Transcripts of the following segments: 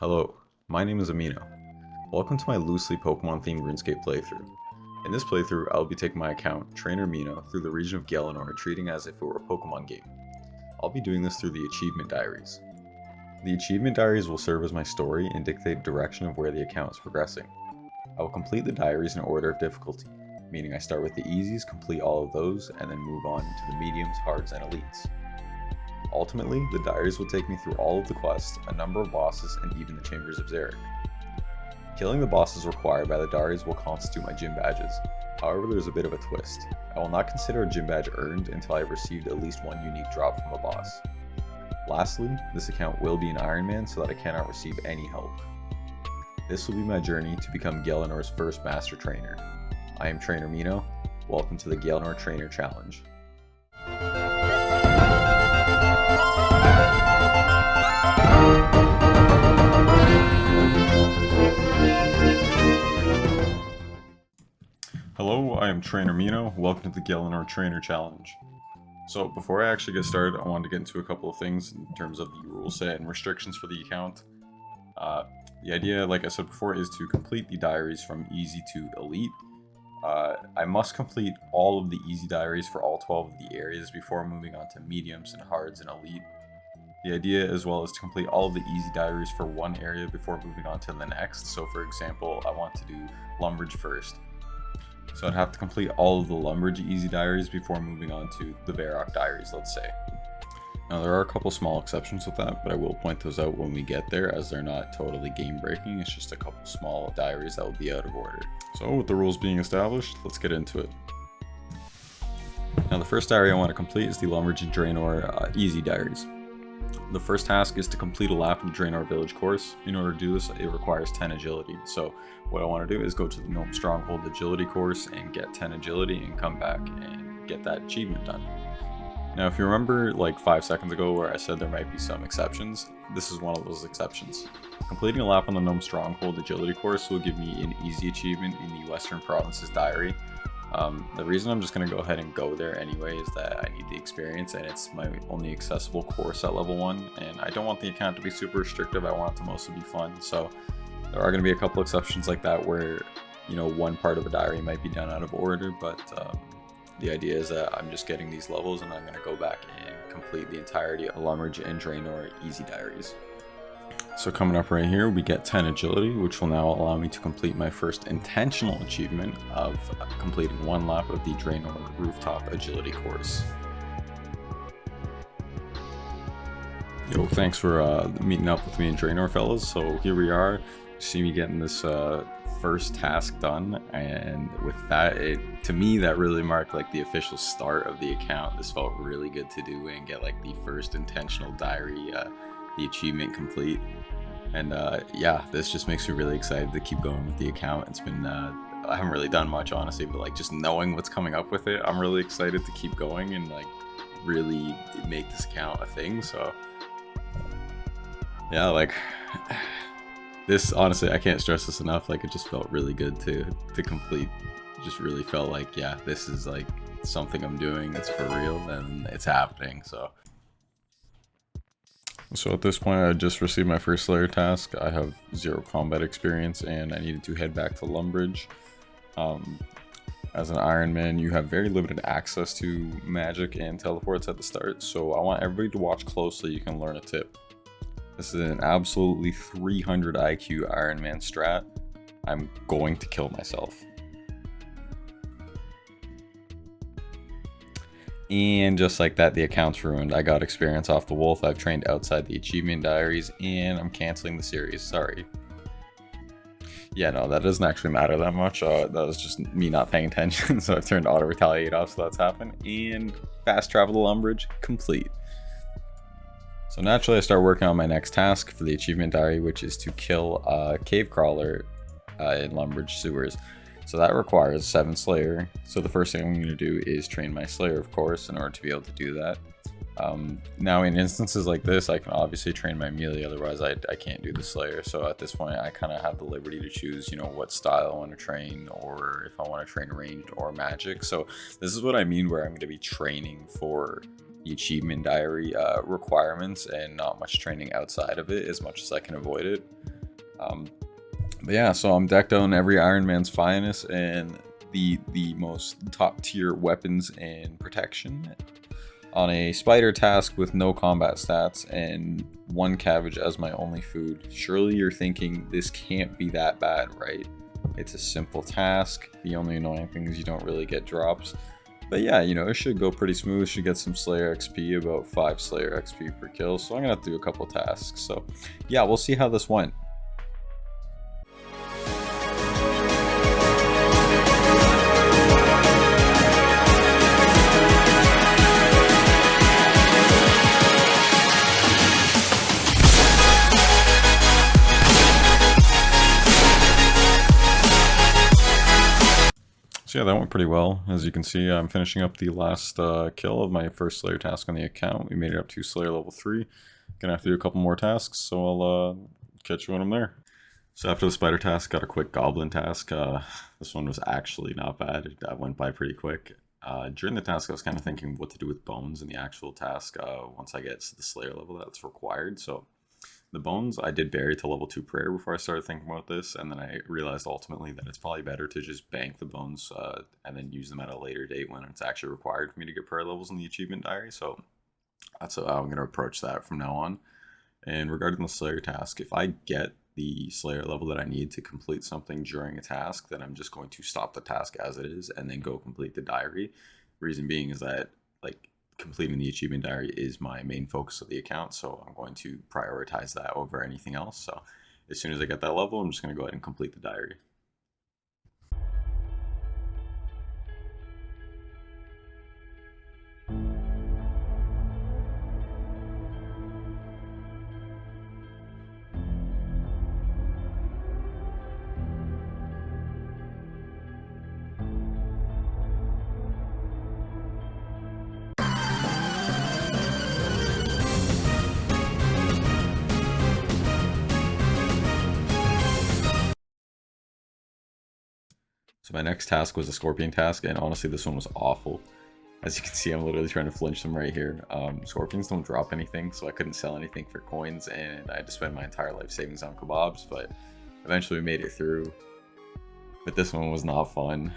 Hello, my name is Mino. Welcome to my loosely Pokemon themed RuneScape playthrough. In this playthrough, I will be taking my account, Trainer Mino, through the region of Gielinor, treating it as if it were a Pokemon game. I'll be doing this through the Achievement Diaries. The Achievement Diaries will serve as my story and dictate the direction of where the account is progressing. I will complete the diaries in order of difficulty, meaning I start with the easies, complete all of those, and then move on to the mediums, hards, and elites. Ultimately, the diaries will take me through all of the quests, a number of bosses, and even the Chambers of Xeric. Killing the bosses required by the diaries will constitute my gym badges. However, there's a bit of a twist. I will not consider a gym badge earned until I have received at least one unique drop from a boss. Lastly, this account will be an Iron Man so that I cannot receive any help. This will be my journey to become Gielinor's first Master Trainer. I am Trainer Mino. Welcome to the Gielinor Trainer Challenge. Hello, I am Trainer Mino. Welcome to the Gielinor Trainer Challenge. So before I actually get started, I wanted to get into a couple of things in terms of the rule set and restrictions for the account. The idea, like I said before, is to complete the diaries from easy to elite. I must complete all of the easy diaries for all 12 of the areas before moving on to mediums and hards and elite. The idea as well is to complete all of the easy diaries for one area before moving on to the next. So for example, I want to do Lumbridge first. So I'd have to complete all of the Lumbridge easy diaries before moving on to the Varrock diaries, let's say. Now there are a couple small exceptions with that, but I will point those out when we get there, as they're not totally game breaking. It's just a couple small diaries that will be out of order. So with the rules being established, let's get into it. Now the first diary I want to complete is the Lumbridge and Draenor easy diaries. The first task is to complete a lap of the Draenor village course. In order to do this, it requires 10 agility. So what I want to do is go to the Gnome Stronghold agility course and get 10 agility and come back and get that achievement done. Now if you remember like 5 seconds ago where I said there might be some exceptions, this is one of those exceptions. Completing a lap on the Gnome Stronghold agility course will give me an easy achievement in the Western Provinces diary. The reason I'm just going to go ahead and go there anyway is that I need the experience, and it's my only accessible course at level 1, and I don't want the account to be super restrictive. I want it to mostly be fun, so there are going to be a couple exceptions like that where, you know, one part of a diary might be done out of order, but the idea is that I'm just getting these levels and I'm going to go back and complete the entirety of Lumbridge and Draenor easy diaries. So coming up right here, we get 10 agility, which will now allow me to complete my first intentional achievement of completing one lap of the Draenor rooftop agility course. Yo, thanks for meeting up with me in Draenor, fellas. So here we are. You see me getting this first task done, and with that, to me that really marked like the official start of the account. This felt really good to do and get like the first intentional diary, the achievement complete. And yeah, this just makes me really excited to keep going with the account. It's been, I haven't really done much honestly, but like just knowing what's coming up with it, I'm really excited to keep going and like really make this account a thing. So yeah, like this, honestly, I can't stress this enough. Like it just felt really good to complete. It just really felt like, yeah, this is like something I'm doing. It's for real and it's happening. So at this point, I just received my first Slayer task. I have 0 combat experience and I needed to head back to Lumbridge. As an Iron Man, you have very limited access to magic and teleports at the start, so I want everybody to watch closely. You can learn a tip. This is an absolutely 300 IQ Iron Man strat. I'm going to kill myself. And just like that, the account's ruined. I got experience off the wolf. I've trained outside the achievement diaries, and I'm canceling the series. Sorry. Yeah, no, that doesn't actually matter that much. That was just me not paying attention, so I turned auto retaliate off, so that's happened. And fast travel to Lumbridge complete. So naturally, I start working on my next task for the achievement diary, which is to kill a cave crawler in Lumbridge sewers. So that requires 7 Slayer. So the first thing I'm going to do is train my Slayer, of course, in order to be able to do that. Now in instances like this, I can obviously train my melee, otherwise I can't do the Slayer. So at this point, I kind of have the liberty to choose, you know, what style I want to train, or if I want to train ranged or magic. So this is what I mean where I'm going to be training for the achievement diary requirements and not much training outside of it as much as I can avoid it. But yeah, so I'm decked out in every Iron Man's finest and the most top tier weapons and protection on a spider task with no combat stats and 1 cabbage as my only food. Surely you're thinking this can't be that bad, right? It's a simple task. The only annoying thing is you don't really get drops. But yeah, you know, it should go pretty smooth. Should get some Slayer XP, about 5 Slayer XP per kill. So I'm gonna have to do a couple tasks. So yeah, we'll see how this went. So yeah, that went pretty well. As you can see, I'm finishing up the last kill of my first Slayer task on the account. We made it up to Slayer level 3. Gonna have to do a couple more tasks, so I'll catch you when I'm there. So after the spider task, got a quick goblin task. This one was actually not bad. It went by pretty quick. During the task, I was kind of thinking what to do with bones in the actual task once I get to the Slayer level that's required. So the bones, I did bury to level 2 prayer before I started thinking about this, and then I realized ultimately that it's probably better to just bank the bones and then use them at a later date when it's actually required for me to get prayer levels in the achievement diary. So that's how I'm going to approach that from now on. And regarding the Slayer task, if I get the Slayer level that I need to complete something during a task, then I'm just going to stop the task as it is and then go complete the diary. Reason being is that, like, completing the achievement diary is my main focus of the account, so I'm going to prioritize that over anything else. So as soon as I get that level, I'm just going to go ahead and complete the diary. So my next task was a scorpion task, and honestly this one was awful. As you can see, I'm literally trying to flinch them right here. Scorpions don't drop anything, so I couldn't sell anything for coins, and I had to spend my entire life savings on kebabs, but eventually we made it through. But this one was not fun.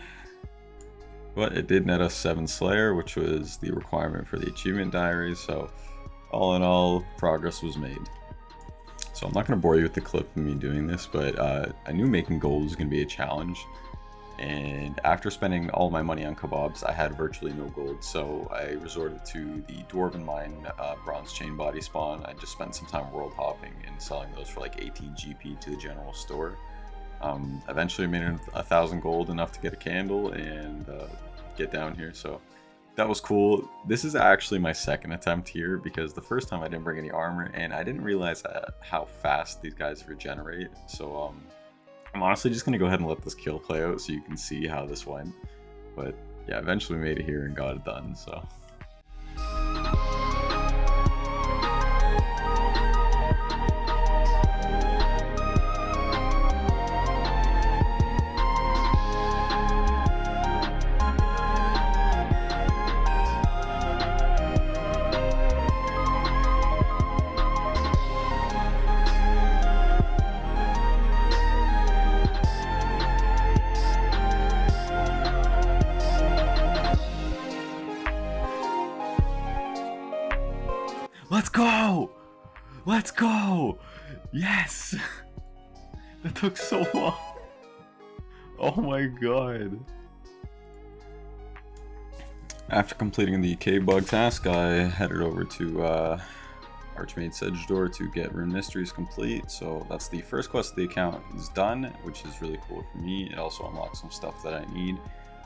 But it did net us 7 Slayer, which was the requirement for the achievement diary, so all in all, progress was made. So I'm not going to bore you with the clip of me doing this, but I knew making gold was going to be a challenge. And after spending all my money on kebabs, I had virtually no gold, so I resorted to the Dwarven Mine bronze chain body spawn. I just spent some time world hopping and selling those for like 18 GP to the general store. Eventually made 1,000 gold, enough to get a candle and get down here, so that was cool. This is actually my second attempt here because the first time I didn't bring any armor and I didn't realize how fast these guys regenerate. So I'm honestly just gonna go ahead and let this kill play out so you can see how this went. But yeah, eventually we made it here and got it done, so. Let's go! Let's go! Yes! That took so long. Oh my god. After completing the cave bug task, I headed over to Archmage Sedgedoor to get Rune Mysteries complete. So that's the first quest of the account is done, which is really cool for me. It also unlocks some stuff that I need.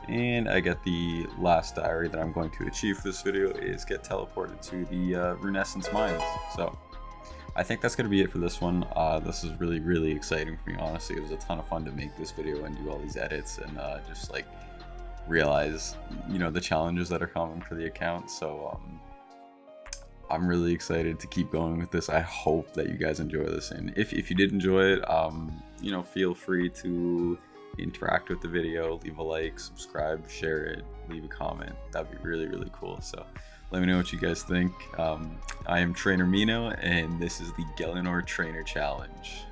And I get the last diary that I'm going to achieve for this video is get teleported to the Runescence Mines. So I think that's going to be it for this one. This is really, really exciting for me, honestly. It was a ton of fun to make this video and do all these edits and just like realize, you know, the challenges that are coming for the account. So I'm really excited to keep going with this. I hope that you guys enjoy this. And if you did enjoy it, you know, feel free to interact with the video, leave a like, subscribe, share it, leave a comment. That'd be really, really cool. So let me know what you guys think. I am Trainer Mino, and this is the Gielinor Trainer Challenge.